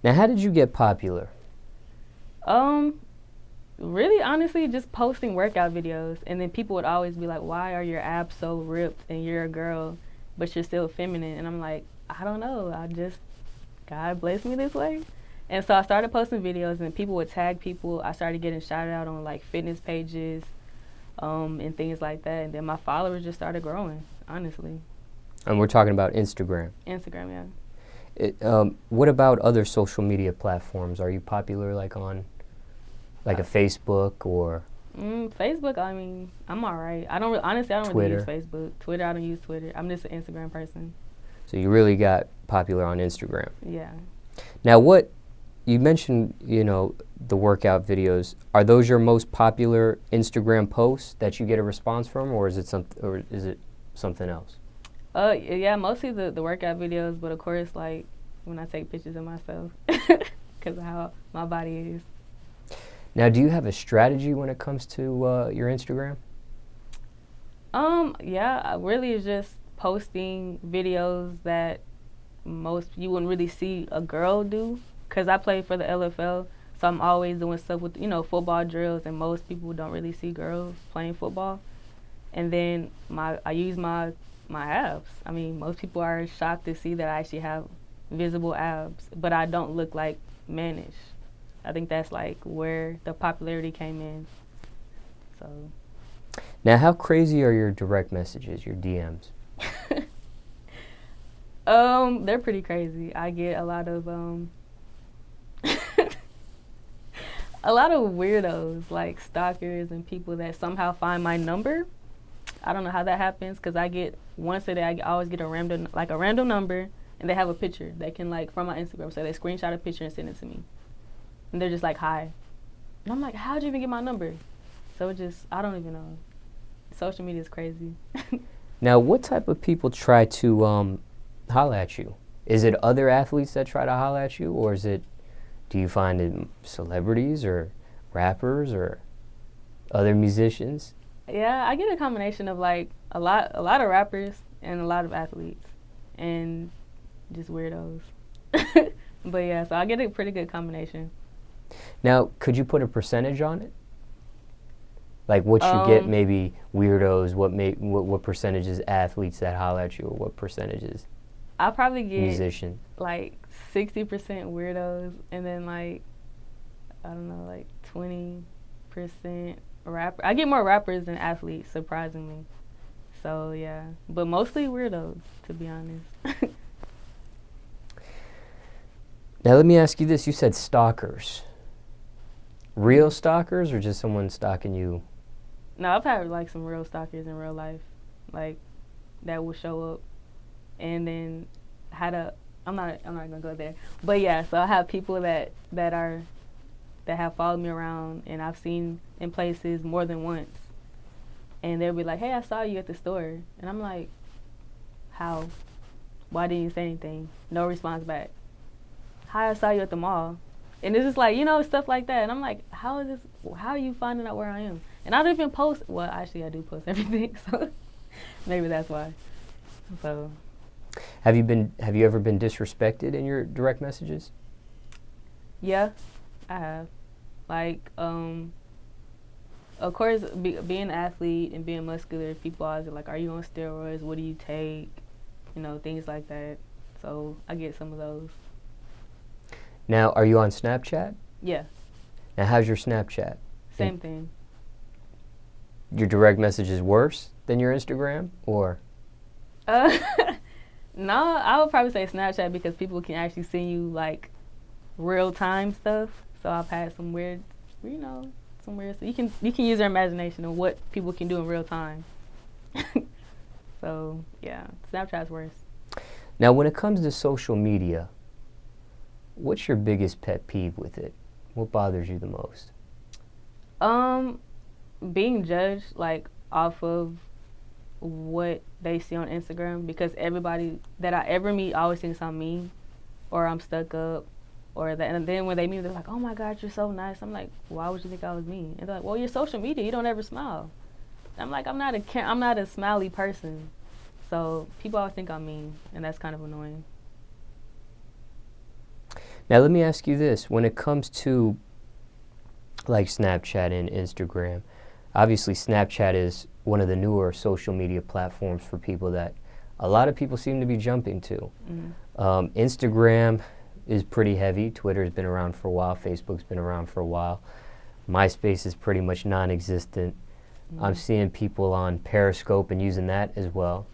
Now, how did you get popular? Um, Really, honestly, just posting workout videos, and then people would always be like, "Why are your abs so ripped and you're a girl, but you're still feminine?" And I'm like, I don't know. I just God blessed me this way. And so I started posting videos, and people would tag people. I started getting shouted out on like fitness pages, and things like that. And then my followers just started growing. Honestly, And we're talking about Instagram. Instagram, yeah. What about other social media platforms? Are you popular like on like a Facebook or Facebook, I mean, I'm alright. I don't honestly, I don't really use Twitter? Facebook. Twitter, I don't use Twitter. I'm just an Instagram person. So you really got popular on Instagram. Yeah. Now, what you mentioned, the workout videos. Are those your most popular Instagram posts that you get a response from, or is it something else? Yeah, mostly the workout videos, but of course, like when I take pictures of myself, because of how my body is. Now, do you have a strategy when it comes to your Instagram? Yeah, really is just posting videos that most you wouldn't really see a girl do, because I play for the LFL, so I'm always doing stuff with football drills, and most people don't really see girls playing football. And then I use my abs. I mean, most people are shocked to see that I actually have visible abs, but I don't look like mannish. I think that's like where the popularity came in. So, Now, how crazy are your direct messages, your DMs? they're pretty crazy. I get a lot of a lot of weirdos, like stalkers and people that somehow find my number. I don't know how that happens, because I get once a day. I always get a random number, and they have a picture. They can like from my Instagram, so they screenshot a picture and send it to me, and they're just like, "Hi," and I'm like, "How'd you even get my number?" So it just I don't even know. Social media is crazy. Now, what type of people try to holla at you? Is it other athletes that try to holla at you, or do you find it celebrities or rappers or other musicians? Yeah, I get a combination of like a lot of rappers and a lot of athletes, and just weirdos. But yeah, so I get a pretty good combination. Now, could you put a percentage on it? Like what you get, Um, maybe weirdos, what percentages athletes that holla at you, or what percentages I probably get musician? like 60% weirdos, and then like I don't know, like 20% rapper. I get more rappers than athletes, surprisingly. So yeah, but mostly weirdos, to be honest. Now, let me ask you this. You said stalkers. Real stalkers or just someone stalking you? No, I've had like some real stalkers in real life, like that will show up, and then had a. I'm not gonna go there, but yeah. So I have people that have followed me around, and I've seen in places more than once, and they'll be like, "Hey, I saw you at the store," and I'm like, "How? Why didn't you say anything?" No response back. "Hi, I saw you at the mall," and it's just like stuff like that, and I'm like, "How is this? How are you finding out where I am?" And I don't even post. Well, actually, I do post everything, so maybe that's why. So Have you ever been disrespected in your direct messages? yeah, I have. Like, of course, being an athlete and being muscular, people always are like, "Are you on steroids? What do you take?" Things like that. So I get some of those. Now, are you on Snapchat? Yeah, Now, how's your Snapchat? same thing. Your direct message is worse than your Instagram, or? Uh, no, I would probably say Snapchat, because people can actually send you like real time stuff. So I've had some weird, some weird. So you can use your imagination of what people can do in real time. So yeah, Snapchat's worse. Now, when it comes to social media, what's your biggest pet peeve with it? What bothers you the most? Um, Being judged like off of what they see on Instagram, because everybody that I ever meet always thinks I'm mean, or I'm stuck up, or that. And then when they meet me, they're like, "Oh my God, you're so nice." I'm like, "Why would you think I was mean?" And they're like, "Well, you're social media. You don't ever smile." I'm like, I'm not a smiley person. So people always think I'm mean, and that's kind of annoying. Now let me ask you this: when it comes to like Snapchat and Instagram, obviously Snapchat is one of the newer social media platforms for people that a lot of people seem to be jumping to. Instagram is pretty heavy. Twitter's been around for a while. Facebook's been around for a while. MySpace is pretty much non-existent. I'm seeing people on Periscope and using that as well.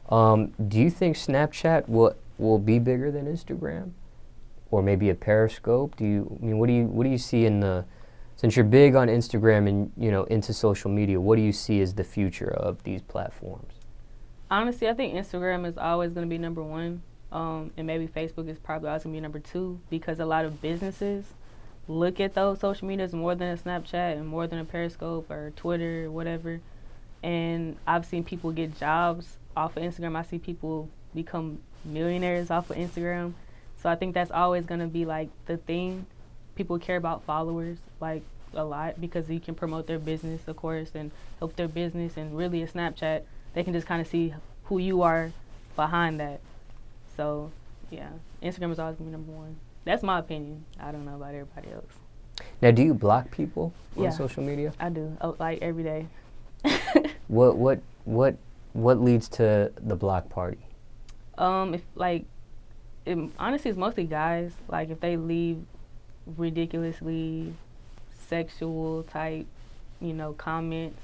Do you think Snapchat will be bigger than Instagram, or maybe a Periscope? I mean, what do you see in the, since you're big on Instagram and into social media, what do you see as the future of these platforms? Honestly, I think Instagram is always going to be number one, and maybe Facebook is probably always going to be number two, because a lot of businesses look at those social medias more than a Snapchat and more than a Periscope or Twitter or whatever. And I've seen people get jobs off of Instagram. I see people become millionaires off of Instagram. So I think that's always going to be like the thing. People care about followers like a lot, because you can promote their business, of course, and help their business. And really a Snapchat, they can just kind of see who you are behind that. So yeah, Instagram is always going to be number one. That's my opinion. I don't know about everybody else. Now, do you block people on Yeah, social media? I do. Like every day. What leads to the block party? If like, honestly, it's mostly guys. Like if they leave ridiculously sexual type, comments,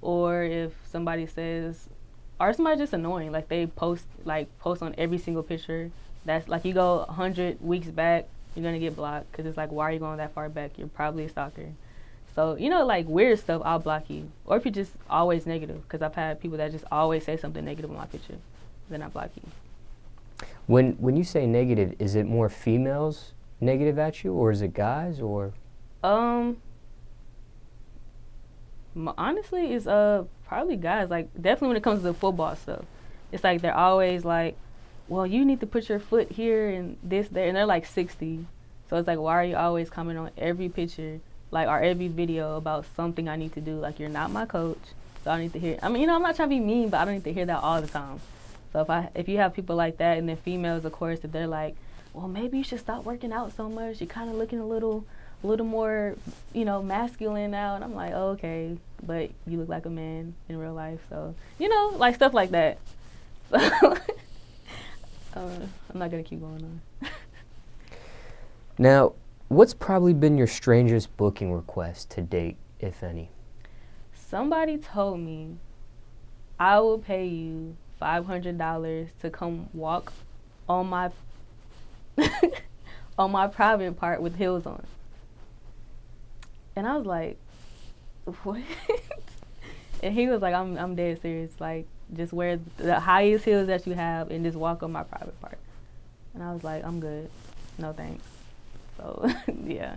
or if somebody says, or somebody just annoying, like they post on every single picture. That's like, you go 100 weeks back, you're gonna get blocked, because it's like, why are you going that far back? You're probably a stalker. So, like weird stuff, I'll block you. Or if you're just always negative, because I've had people that just always say something negative on my picture, then I block you. When you say negative, is it more females negative at you, or is it guys, or? Honestly, it's probably guys. Like definitely when it comes to the football stuff, it's like they're always like, well, you need to put your foot here and this there, and they're like 60. So it's like, why are you always commenting on every picture, like, or every video about something I need to do? Like, you're not my coach, so I need to hear. I mean, I'm not trying to be mean, but I don't need to hear that all the time. So if you have people like that, and then females, of course, that they're like, well, maybe you should stop working out so much. You're kind of looking a little more, masculine now. And I'm like, oh, okay, but you look like a man in real life, so like stuff like that. So. I'm not going to keep going on. Now, what's probably been your strangest booking request to date, if any? Somebody told me, I will pay you $500 to come walk on my on my private part with heels on. And I was like, what? And he was like, I'm dead serious. Like, just wear the highest heels that you have and just walk on my private part. And I was like, I'm good. No thanks. So, yeah.